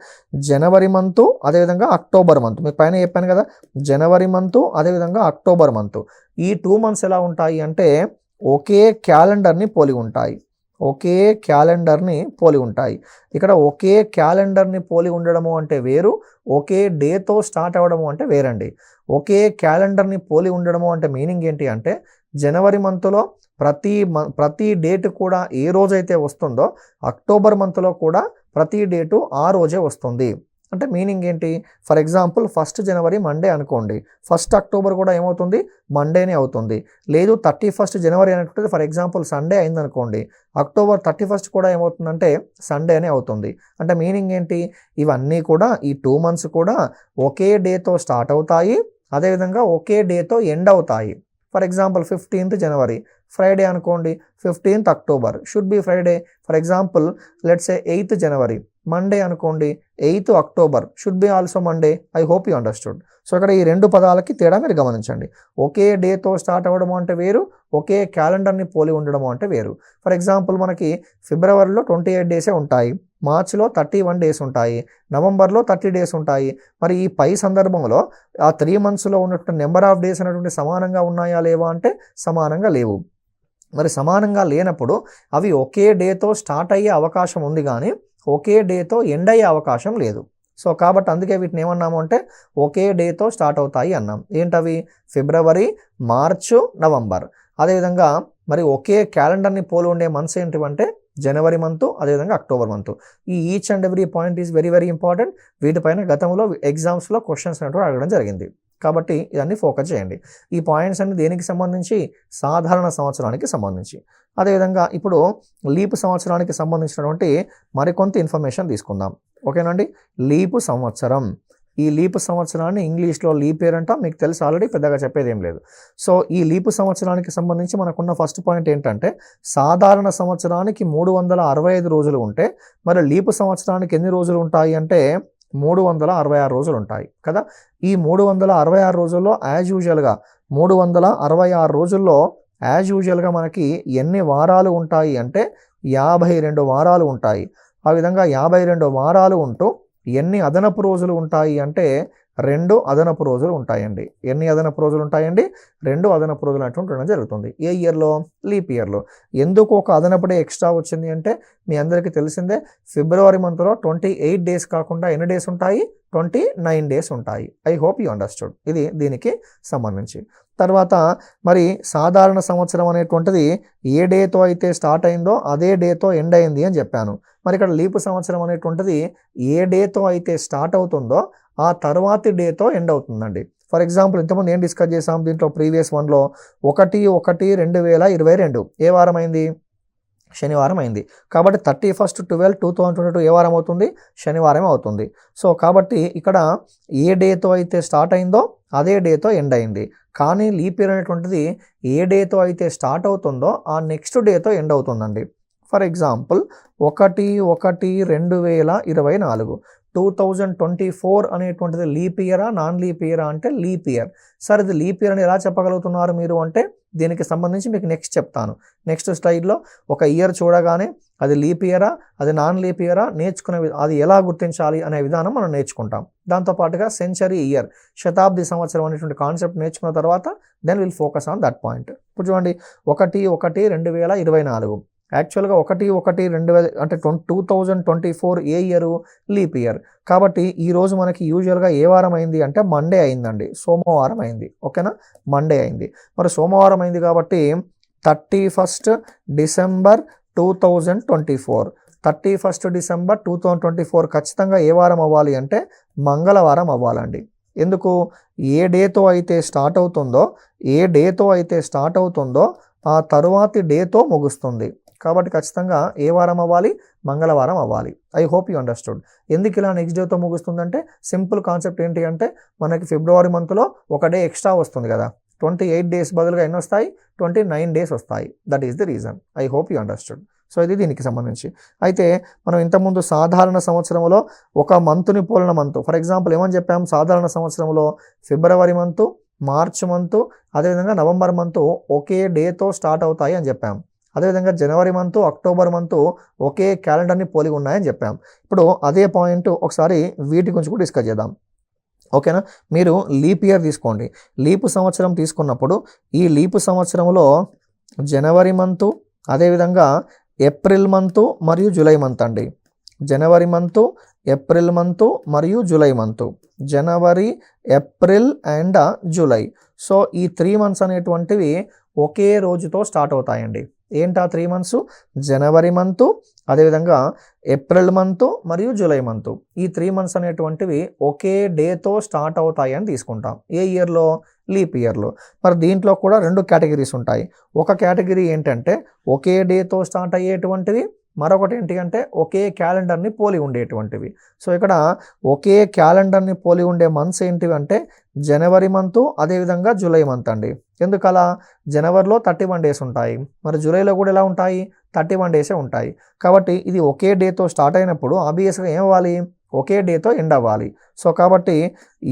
జనవరి మంతు, అదేవిధంగా అక్టోబర్ మంతు. మీకు పైన చెప్పాను కదా, జనవరి మంతు, అదేవిధంగా అక్టోబర్ మంతు. ఈ 2 మంత్స్ ఎలా ఉంటాయి అంటే ఒకే క్యాలెండర్ని పోలి ఉంటాయి. ఇక్కడ ఒకే క్యాలెండర్ని పోలి ఉండడము అంటే వేరు, ఒకే డేతో స్టార్ట్ అవ్వడము అంటే వేరండి. ఒకే క్యాలెండర్ని పోలి ఉండడము అంటే మీనింగ్ ఏంటి అంటే జనవరి మంత్లో ప్రతి డేట్ కూడా ఏ రోజైతే వస్తుందో అక్టోబర్ మంత్లో కూడా ప్రతి డేటు ఆ రోజే వస్తుంది. అంటే మీనింగ్ ఏంటి, ఫర్ ఎగ్జాంపుల్ 1 జనవరి మండే అనుకోండి, 1 అక్టోబర్ కూడా ఏమవుతుంది, మండేనే అవుతుంది. లేదు 31 జనవరి అనేటువంటిది ఫర్ ఎగ్జాంపుల్ సండే అయిందనుకోండి, అక్టోబర్ 31 కూడా ఏమవుతుందంటే సండేనే అవుతుంది. అంటే మీనింగ్ ఏంటి, ఇవన్నీ కూడా ఈ 2 మంత్స్ కూడా ఒకే డేతో స్టార్ట్ అవుతాయి, అదేవిధంగా ఒకే డేతో ఎండ్ అవుతాయి. For example 15th January Friday అనుకోండి, 15th October should be Friday. For example let's say 8th January Monday అనుకోండి, 8th October should be also Monday. I hope you understood. So ఇక్కడ ఈ 2 పదాలకి తేడా మీరు గమనించండి. ఒకే డేతో స్టార్ట్ అవ్వడం అంటే వేరు, ఒకే క్యాలెండర్ని పోలి ఉండడం అంటే వేరు. ఫర్ ఎగ్జాంపుల్ మనకి ఫిబ్రవరిలో 28 డేసే ఉంటాయి, మార్చ్లో 31 డేస్ ఉంటాయి, నవంబర్లో 30 డేస్ ఉంటాయి. మరి ఈ పై సందర్భంలో ఆ 3 మంత్స్లో ఉన్నటువంటి నెంబర్ ఆఫ్ డేస్ అనేటువంటి సమానంగా ఉన్నాయా లేవా అంటే సమానంగా లేవు. మరి సమానంగా లేనప్పుడు అవి ఒకే డేతో స్టార్ట్ అయ్యే అవకాశం ఉంది, కానీ ఒకే డేతో ఎండ్ అయ్యే అవకాశం లేదు. సో కాబట్టి అందుకే వీటిని ఏమన్నాము అంటే ఒకే డేతో స్టార్ట్ అవుతాయి అన్నాం. ఏంటవి? ఫిబ్రవరి, మార్చు, నవంబర్. అదేవిధంగా మరి ఒకే క్యాలెండర్ని పోలి ఉండే మంత్స్ ఏంటివంటే జనవరి మంత్, అదేవిధంగా అక్టోబర్ మంత్. ఈ each and every point is very very important. వీటిపైన గతంలో ఎగ్జామ్స్లో క్వశ్చన్స్ అనేవి అడగడం జరిగింది. కాబట్టి ఇవన్నీ ఫోకస్ చేయండి. ఈ పాయింట్స్ అన్ని దేనికి సంబంధించి? సాధారణ సంవత్సరానికి సంబంధించి. అదేవిధంగా ఇప్పుడు లీప్ సంవత్సరానికి సంబంధించినటువంటి మరికొంత ఇన్ఫర్మేషన్ తీసుకుందాం. ఓకేనండి. లీపు సంవత్సరం, ఈ లీపు సంవత్సరాన్ని ఇంగ్లీష్లో లీప్ ఇయర్ అంట. మీకు తెలుసు ఆల్రెడీ, పెద్దగా చెప్పేది ఏం లేదు. సో ఈ లీపు సంవత్సరానికి సంబంధించి మనకున్న ఫస్ట్ పాయింట్ ఏంటంటే సాధారణ సంవత్సరానికి 365 రోజులు ఉంటే మరి లీపు సంవత్సరానికి ఎన్ని రోజులు ఉంటాయి అంటే 366 రోజులు ఉంటాయి కదా. ఈ 366 రోజుల్లో యాజ్ యూజువల్గా 366 రోజుల్లో యాజ్ యూజువల్గా మనకి ఎన్ని వారాలు ఉంటాయి అంటే 52 వారాలు ఉంటాయి. ఆ విధంగా 52 వారాలు ఉంటూ ఎన్ని అదనపు రోజులు ఉంటాయి అంటే 2 అదనపు రోజులు ఉంటాయండి. ఎన్ని అదనపు రోజులు ఉంటాయండి? 2 అదనపు రోజులు అటువంటి ఉండడం జరుగుతుంది. ఏ ఇయర్లో? లీప్ ఇయర్లో. ఎందుకు ఒక అదనపు డే ఎక్స్ట్రా వచ్చింది అంటే మీ అందరికీ తెలిసిందే, ఫిబ్రవరి మంత్లో 28 డేస్ కాకుండా ఎన్ని డేస్ ఉంటాయి? 29 డేస్ ఉంటాయి. I hope you understood. ఇది దీనికి సంబంధించి. తర్వాత మరి సాధారణ సంవత్సరం అనేటువంటిది ఏ డేతో అయితే స్టార్ట్ అయిందో అదే డేతో ఎండ్ అయింది అని చెప్పాను. మరి ఇక్కడ లీపు సంవత్సరం అనేటువంటిది ఏ డేతో అయితే స్టార్ట్ అవుతుందో ఆ తర్వాతి డేతో ఎండ్ అవుతుందండి. ఫర్ ఎగ్జాంపుల్ ఇంతకుముందు ఏం డిస్కస్ చేసాం దీంట్లో ప్రీవియస్ వన్లో 1/1/2022 ఏ వారం అయింది? శనివారం అయింది. కాబట్టి 31/12/2022 ఏ వారం అవుతుంది? శనివారం అవుతుంది. సో కాబట్టి ఇక్కడ ఏ డేతో అయితే స్టార్ట్ అయిందో అదే డేతో ఎండ్ అయింది. కానీ లీప్ ఇయర్ అనేటువంటిది ఏ డేతో అయితే స్టార్ట్ అవుతుందో ఆ నెక్స్ట్ డేతో ఎండ్ అవుతుందండి. ఫర్ ఎగ్జాంపుల్ 1/1/2024 2024 అనేటువంటిది లీప్ ఇయరా నాన్ లీప్ ఇయరా అంటే లీప్ ఇయర్. సార్ ఇది లీప్ ఇయర్ అని ఎలా చెప్పగలుగుతున్నారు మీరు అంటే దీనికి సంబంధించి మీకు నెక్స్ట్ చెప్తాను. నెక్స్ట్ స్లైడ్లో ఒక ఇయర్ చూడగానే అది లీప్ ఇయరా అది నాన్ లీప్ ఇయరా అది ఎలా గుర్తించాలి అనే విధానం మనం నేర్చుకుంటాం. దాంతోపాటుగా సెంచరీ ఇయర్, శతాబ్ది సంవత్సరం అనేటువంటి కాన్సెప్ట్ నేర్చుకున్న తర్వాత then will focus on that point. ఇప్పుడు చూడండి 1/1/2024 యాక్చువల్గా 1/1/2000 అంటే 2024 ఏ ఇయర్? Leap year. కాబట్టి ఈరోజు మనకి యూజువల్గా ఏ వారం అయింది అంటే మండే అయిందండి, సోమవారం అయింది. ఓకేనా, మండే అయింది. మరి సోమవారం అయింది కాబట్టి 31 డిసెంబర్ 2024 31 డిసెంబర్ 2024 ఖచ్చితంగా ఏ వారం అవ్వాలి అంటే మంగళవారం అవ్వాలండి. ఎందుకు? ఏ డేతో అయితే స్టార్ట్ అవుతుందో ఆ తరువాతి డేతో ముగుస్తుంది. కాబట్టి ఖచ్చితంగా ఏ వారం అవ్వాలి? మంగళవారం అవ్వాలి. I hope you understood. ఎందుకు ఇలా నెక్స్ట్ డేతో ముగుస్తుందంటే సింపుల్ కాన్సెప్ట్ ఏంటి అంటే మనకి ఫిబ్రవరి మంత్లో ఒక డే ఎక్స్ట్రా వస్తుంది కదా, 28 డేస్ బదులుగా ఎన్ని వస్తాయి? 29 డేస్ వస్తాయి. That is the reason. I hope you understood. So ఇది దీనికి సంబంధించి. అయితే మనం ఇంతకుముందు సాధారణ సంవత్సరంలో ఒక మంత్ని పోలిన మంత్, ఫర్ ఎగ్జాంపుల్ ఏమని చెప్పాం? సాధారణ సంవత్సరంలో ఫిబ్రవరి మంత్, మార్చ్ మంత్, అదేవిధంగా నవంబర్ మంత్ ఒకే డేతో స్టార్ట్ అవుతాయి అని చెప్పాం. అదేవిధంగా జనవరి మంత్, అక్టోబర్ మంత్ ఒకే క్యాలెండర్ని పోలి ఉన్నాయని చెప్పాం. ఇప్పుడు అదే పాయింట్ ఒకసారి వీటి గురించి కూడా డిస్కస్ చేద్దాం. ఓకేనా, మీరు లీప్ ఇయర్ తీసుకోండి. లీపు సంవత్సరం తీసుకున్నప్పుడు ఈ లీపు సంవత్సరంలో జనవరి మంత్, అదేవిధంగా ఏప్రిల్ మంత్ మరియు జూలై మంత్ అండి. జనవరి మంత్, ఏప్రిల్ మంత్ మరియు July month. January, April and July. So ఈ 3 months అనేటువంటివి ఒకే రోజుతో స్టార్ట్ అవుతాయండి. ఏంటా 3 months? జనవరి మంత్, అదేవిధంగా ఏప్రిల్ మంత్ మరియు జూలై మంత్. ఈ 3 months అనేటువంటివి ఒకే డేతో స్టార్ట్ అవుతాయి అని తీసుకుంటాం. ఏ ఇయర్లో? లీప్ ఇయర్లో. మరి దీంట్లో కూడా 2 కేటగిరీస్ ఉంటాయి. ఒక కేటగిరీ ఏంటంటే ఒకే డేతో స్టార్ట్ అయ్యేటువంటివి, మరొకటి ఏంటి అంటే ఒకే క్యాలెండర్ని పోలి ఉండేటువంటివి. సో ఇక్కడ ఒకే క్యాలెండర్ని పోలి ఉండే మంత్స్ ఏంటివి అంటే జనవరి మంత్, అదేవిధంగా జూలై మంత్ అండి. ఎందుకలా? జనవరిలో 31 డేస్ ఉంటాయి, మరి జూలైలో కూడా ఎలా ఉంటాయి? 31 డేసే ఉంటాయి. కాబట్టి ఇది ఒకే డేతో స్టార్ట్ అయినప్పుడు ఆబ్వియస్గా ఏం అవ్వాలి? ఒకే డేతో ఎండ్ అవ్వాలి. సో కాబట్టి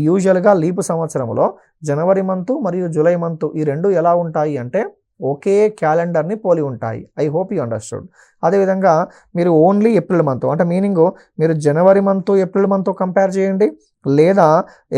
యూజువల్గా లీపు సంవత్సరంలో జనవరి మంత్ మరియు జూలై మంత్ ఈ 2 ఎలా ఉంటాయి అంటే ఒకే క్యాలెండర్ని పోలి ఉంటాయి. I hope you understood. అదేవిధంగా మీరు ఓన్లీ ఏప్రిల్ మంత్ అంటే మీనింగ్ మీరు జనవరి మంత్, ఏప్రిల్ మంత్ కంపేర్ చేయండి, లేదా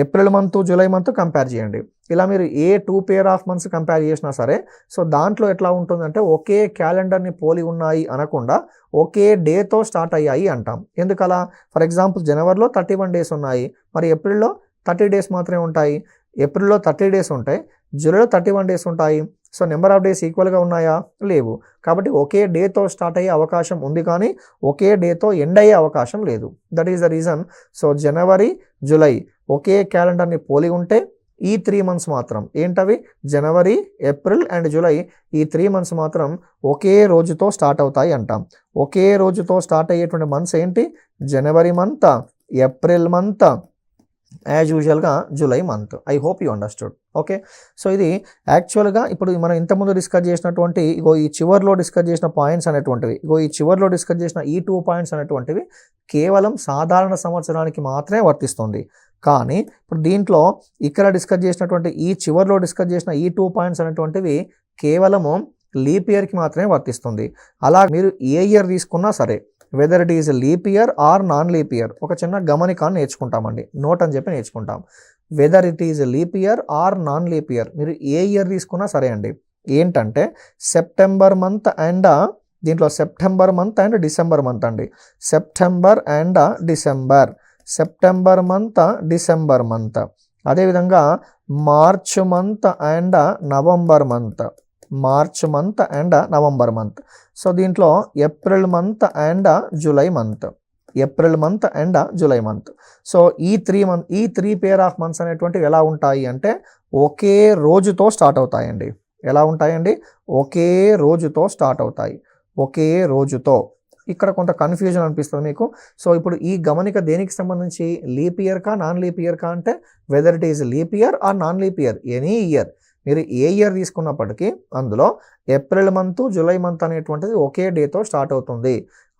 April month, July month compare చేయండి. ఇలా మీరు ఏ 2 పేర్ ఆఫ్ మంత్స్ కంపేర్ చేసినా సరే సో దాంట్లో ఎట్లా ఉంటుందంటే ఒకే క్యాలెండర్ని పోలి ఉన్నాయి అనకుండా ఒకే డేతో స్టార్ట్ అయ్యాయి అంటాం. ఎందుకలా? ఫర్ ఎగ్జాంపుల్ జనవరిలో 31 డేస్ ఉన్నాయి, మరి ఏప్రిల్లో 30 డేస్ మాత్రమే ఉంటాయి. ఏప్రిల్లో 30 డేస్ ఉంటాయి, జూలైలో 31 డేస్ ఉంటాయి. సో నెంబర్ ఆఫ్ డేస్ ఈక్వల్గా ఉన్నాయా? లేవు. కాబట్టి ఒకే డేతో స్టార్ట్ అయ్యే అవకాశం ఉంది కానీ ఒకే డేతో ఎండ్ అయ్యే అవకాశం లేదు. That is the reason. So January, July ఒకే క్యాలెండర్ని పోలి ఉంటే ఈ 3 మంత్స్ మాత్రం ఏంటవి? జనవరి, ఏప్రిల్ అండ్ జూలై ఈ 3 మంత్స్ మాత్రం ఒకే రోజుతో స్టార్ట్ అవుతాయి అంటాం. ఒకే రోజుతో స్టార్ట్ అయ్యేటువంటి మంత్స్ ఏంటి? జనవరి మంత్, ఏప్రిల్ మంత్, యాజ్ యూజువల్గా July month. I hope you understood. Okay, so ఇది యాక్చువల్గా ఇప్పుడు మనం ఇంతకుముందు డిస్కస్ చేసినటువంటి ఈ చివర్లో డిస్కస్ చేసిన పాయింట్స్ అనేటువంటివి, ఈ చివర్లో డిస్కస్ చేసిన ఈ 2 పాయింట్స్ అనేటువంటివి కేవలం సాధారణ సంవత్సరానికి మాత్రమే వర్తిస్తుంది. కానీ ఇప్పుడు దీంట్లో ఇక్కడ డిస్కస్ చేసినటువంటి ఈ చివర్లో డిస్కస్ చేసిన ఈ 2 పాయింట్స్ అనేటువంటివి కేవలము లీప్ ఇయర్కి మాత్రమే వర్తిస్తుంది. అలా మీరు ఏ ఇయర్ తీసుకున్నా సరే, whether it is leap year or non leap year, ఒక చిన్న గమనికాన్ని నేర్చుకుంటామండి, నోట్ అని చెప్పి నేర్చుకుంటాం. Whether it is leap year or non leap year, మీరు ఏ ఇయర్ తీసుకున్నా సరే అండి. ఏంటంటే సెప్టెంబర్ మంత్ అండ్ దీంట్లో September month and December month అండి. September and December, September month, December month. అదేవిధంగా March month and November month, March month and November month. So దీంట్లో April month and July month, April month and July month. So ఈ 3 pair of months అనేటువంటివి ఎలా ఉంటాయి అంటే ఒకే రోజుతో start అవుతాయండి. ఎలా ఉంటాయండి? ఒకే రోజుతో స్టార్ట్ అవుతాయి, ఒకే రోజుతో. ఇక్కడ కొంత కన్ఫ్యూజన్ అనిపిస్తుంది మీకు. సో ఇప్పుడు ఈ గమనిక దేనికి సంబంధించి? లీప్ ఇయర్ కా నాన్ లీప్ ఇయర్ కా అంటే weather it is leap year or non leap year, any year మీరు ఏ ఇయర్ తీసుకున్నప్పటికీ అందులో ఏప్రిల్ మంత్, జూలై మంత్ అనేటువంటిది ఒకే డేతో స్టార్ట్ అవుతుంది.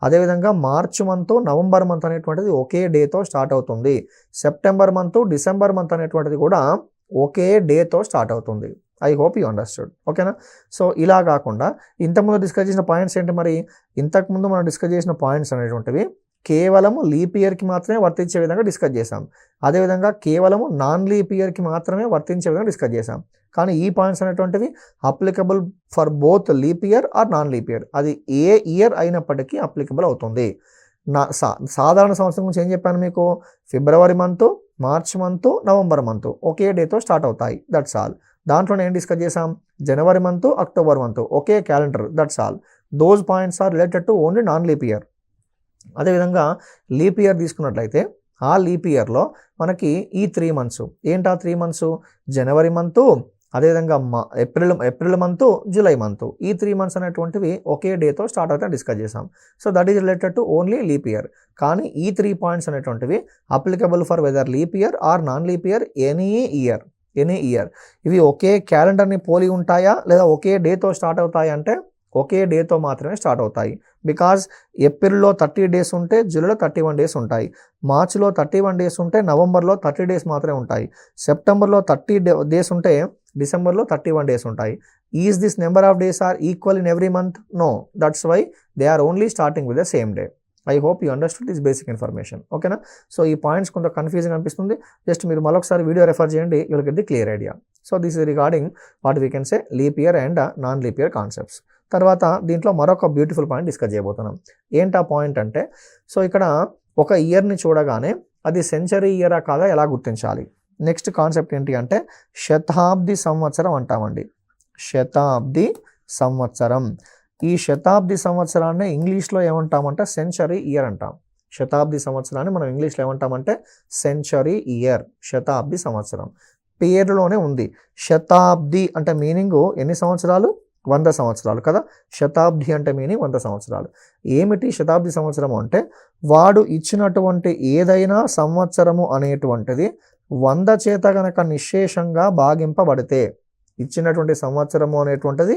అదేవిధంగా మార్చ్ మంత్, నవంబర్ మంత్ అనేటువంటిది ఒకే డేతో స్టార్ట్ అవుతుంది. సెప్టెంబర్ మంత్, డిసెంబర్ మంత్ అనేటువంటిది కూడా ఒకే డేతో స్టార్ట్ అవుతుంది. I hope you understood. ఓకేనా? సో ఇలా కాకుండా ఇంతకుముందు డిస్కస్ చేసిన పాయింట్స్ ఏంటి మరి? ఇంతకుముందు మనం డిస్కస్ చేసిన పాయింట్స్ అనేటువంటివి కేవలము లీప్ ఇయర్కి మాత్రమే వర్తించే విధంగా డిస్కస్ చేసాం. అదేవిధంగా కేవలము నాన్ లీప్ ఇయర్కి మాత్రమే వర్తించే విధంగా డిస్కస్ చేసాం. కానీ ఈ పాయింట్స్ అనేటువంటివి applicable for both leap year or non leap year, అది ఏ ఇయర్ అయినప్పటికీ అప్లికబుల్ అవుతుంది. సాధారణ సంవత్సరం గురించి ఏం చెప్పాను మీకు? February month, March month, November month ఒకే డేతో స్టార్ట్ అవుతాయి. That's all. దాంట్లోనే ఏం డిస్కస్ చేసాం? జనవరి మంత్, అక్టోబర్ మంత్ ఒకే calendar. That's all. Those points are related to only non leap year. అదేవిధంగా లీప్ ఇయర్ తీసుకున్నట్లయితే ఆ లీప్ ఇయర్లో మనకి ఈ 3 మంత్స్ ఏంటి? ఆ 3 మంత్స్ జనవరి మంత్, అదేవిధంగా ఏప్రిల్ మంత్, జూలై మంత్. ఈ 3 మంత్స్ అనేటువంటివి ఒకే డేతో స్టార్ట్ అవుతాయి డిస్కస్ చేసాం. So that is related to only leap year. కానీ ఈ 3 పాయింట్స్ అనేటువంటివి applicable for whether leap year or non leap year, any year, any year. ఇవి ఒకే క్యాలెండర్ని పోలి ఉంటాయా లేదా ఒకే డేతో స్టార్ట్ అవుతాయి అంటే ఒకే డేతో మాత్రమే స్టార్ట్ అవుతాయి. బికాజ్ ఏప్రిల్లో 30 డేస్ ఉంటే జూలైలో 31 డేస్ ఉంటాయి, మార్చ్లో 31 డేస్ ఉంటే నవంబర్లో 30 డేస్ మాత్రమే ఉంటాయి, సెప్టెంబర్లో 30 డేస్ ఉంటే డిసెంబర్లో 31 డేస్ ఉంటాయి. Is this number of days are equal in every month? No, that's why they are only starting with the same day. I hope you understood this basic information. ఓకేనా? So ఈ points కొంత confusing అనిపిస్తుంది. Just మీరు మరొకసారి video refer చేయండి, you will get the clear idea. So this is regarding what we can say leap year and non leap year concepts. తర్వాత దీంట్లో మరొక బ్యూటిఫుల్ పాయింట్ డిస్కస్ చేయబోతున్నాం. ఏంటి ఆ పాయింట్ అంటే, సో ఇక్కడ ఒక ఇయర్ని చూడగానే అది సెంచరీ ఇయరా కాదా ఎలా గుర్తించాలి? నెక్స్ట్ కాన్సెప్ట్ ఏంటి అంటే శతాబ్ది సంవత్సరం అంటామండి. శతాబ్ది సంవత్సరం. ఈ శతాబ్ది సంవత్సరాన్ని ఇంగ్లీష్లో ఏమంటామంటే సెంచరీ ఇయర్ అంటాం. శతాబ్ది సంవత్సరాన్ని మనం ఇంగ్లీష్లో ఏమంటామంటే సెంచరీ ఇయర్, శతాబ్ది సంవత్సరం. పేరులోనే ఉంది. శతాబ్ది అంటే మీనింగ్ ఎన్ని సంవత్సరాలు? 100 సంవత్సరాలు కదా. శతాబ్ది అంటే మీనింగ్ 100 సంవత్సరాలు. ఏమిటి శతాబ్ది సంవత్సరము అంటే వాడు ఇచ్చినటువంటి ఏదైనా సంవత్సరము అనేటువంటిది 100 చేత గనక నిశ్శేషంగా భాగింపబడితే, ఇచ్చినటువంటి సంవత్సరము అనేటువంటిది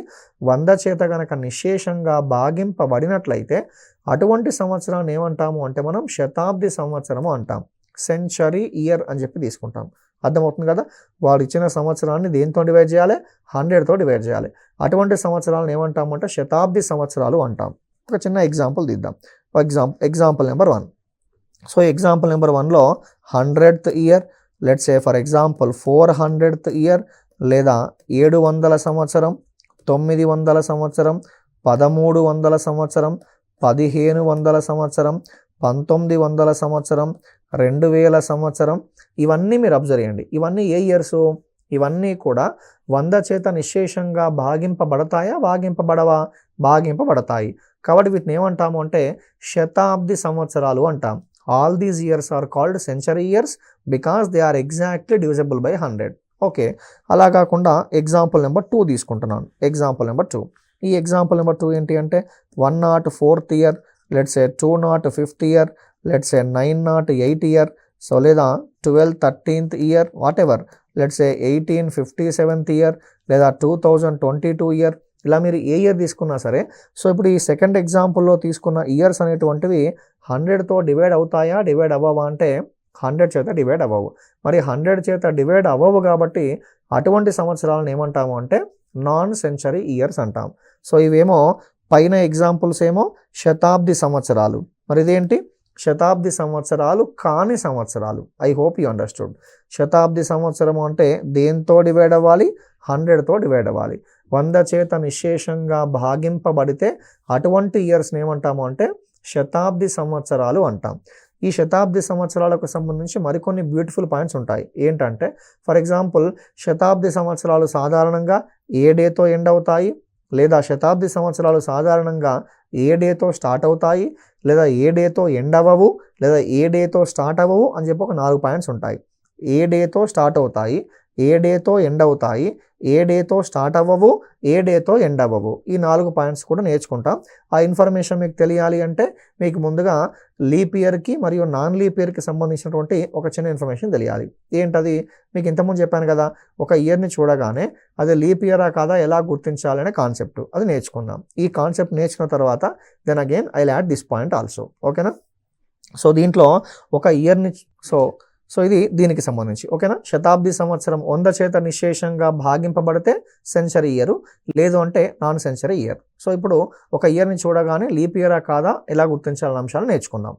100 చేత గనక నిశ్శేషంగా భాగింపబడినట్లయితే అటువంటి సంవత్సరాన్ని ఏమంటాము అంటే మనం శతాబ్ది సంవత్సరము అంటాం. సెంచరీ ఇయర్ అని చెప్పి తీసుకుంటాం. అర్థమవుతుంది కదా. వాడు ఇచ్చిన సంవత్సరాన్ని దేంతో డివైడ్ చేయాలి? 100తో డివైడ్ చేయాలి. అటువంటి సంవత్సరాలను ఏమంటామంటే శతాబ్ది సంవత్సరాలు అంటాం. ఒక చిన్న ఎగ్జాంపుల్ తీద్దాం. Example number 1. So example number 1లో 100th year, let's say for example 400th year లేదా 700 సంవత్సరం, 900 సంవత్సరం, 1300 సంవత్సరం, 1500 సంవత్సరం, 1900 సంవత్సరం, 2000 సంవత్సరం, ఇవన్నీ మీరు అబ్జర్వ్ చేయండి. ఇవన్నీ ఏ ఇయర్స్? ఇవన్నీ కూడా 100 చేత నిశ్శేషంగా భాగింపబడతాయా, భాగింపబడవా? భాగింపబడతాయి. కాబట్టి వీటిని ఏమంటాము అంటే శతాబ్ది సంవత్సరాలు అంటాం. All these years are called century years because they are exactly divisible by 100. Okay, అలా కాకుండా ఎగ్జాంపుల్ నెంబర్ 2 తీసుకుంటున్నాను. ఎగ్జాంపుల్ నెంబర్ 2, ఈ ఎగ్జాంపుల్ నెంబర్ 2 ఏంటి అంటే 104th year, let's say 205th year, let's say 908 year, so లేదా 1213th year, what ever, let's say 1857th year లేదా 2022 year. ఇలా మీరు ఏ ఇయర్ తీసుకున్నా సరే, సో ఇప్పుడు ఈ సెకండ్ ఎగ్జాంపుల్లో తీసుకున్న ఇయర్స్ అనేటువంటివి 100తో డివైడ్ అవుతాయా, డివైడ్ అవ్వవా అంటే 100 చేత డివైడ్ అవ్వవు. మరి 100 చేత డివైడ్ అవ్వవు కాబట్టి అటువంటి సంవత్సరాలను ఏమంటాము అంటే నాన్ సెంచరీ ఇయర్స్ అంటాం. సో ఇవేమో పైన ఎగ్జాంపుల్స్ ఏమో శతాబ్ది సంవత్సరాలు, మరి ఇదేంటి శతాబ్ది సంవత్సరాలు కాని సంవత్సరాలు. I hope you understood. శతాబ్ది సంవత్సరం అంటే దేంతో డివైడ్ అవ్వాలి? 100తో డివైడ్ అవ్వాలి. 100 చేత నిశ్శేషంగా భాగింపబడితే అటువంటి ఇయర్స్ని ఏమంటాము అంటే శతాబ్ది సంవత్సరాలు అంటాం. ఈ శతాబ్ది సంవత్సరాలకు సంబంధించి మరికొన్ని బ్యూటిఫుల్ పాయింట్స్ ఉంటాయి. ఏంటంటే ఫర్ ఎగ్జాంపుల్ శతాబ్ది సంవత్సరాలు సాధారణంగా ఏ డేతో ఎండ్ అవుతాయి, లేదా శతాబ్ది సంవత్సరాలు సాధారణంగా ఏ డేతో స్టార్ట్ అవుతాయి, లేదా ఏ డేతో ఎండ్ అవ్వవు, లేదా ఏ డేతో స్టార్ట్ అవ్వవు అని చెప్పి ఒక 4 పాయింట్స్ ఉంటాయి. ఏ డేతో స్టార్ట్ అవుతాయి, ఏ డేతో ఎండ్ అవుతాయి, ఏ డేతో స్టార్ట్ అవ్వవు, ఏ డేతో ఎండ్ అవ్వవు. ఈ 4 పాయింట్స్ కూడా నేర్చుకుంటాం. ఆ ఇన్ఫర్మేషన్ మీకు తెలియాలి అంటే మీకు ముందుగా లీప్ ఇయర్కి మరియు నాన్ లీప్ ఇయర్కి సంబంధించినటువంటి ఒక చిన్న ఇన్ఫర్మేషన్ తెలియాలి. ఏంటది? మీకు ఇంతకుముందు చెప్పాను కదా, ఒక ఇయర్ని చూడగానే అది లీప్ ఇయరా కాదా ఎలా గుర్తించాలనే కాన్సెప్ట్, అది నేర్చుకుందాం. ఈ కాన్సెప్ట్ నేర్చుకున్న తర్వాత then again I will add this point also. ఓకేనా? సో దీంట్లో ఒక ఇయర్ని సో ఇది దీనికి సంబంధించి. ఓకేనా? శతాబ్ది సంవత్సరం 100 చేత నిశ్శేషంగా భాగింపబడితే సెంచరీ ఇయర్, లేదు అంటే నాన్ సెంచరీ ఇయర్. సో ఇప్పుడు ఒక ఇయర్ని చూడగానే లీప్ ఇయరా కాదా ఎలా గుర్తించాలనే అంశాలు నేర్చుకుందాం.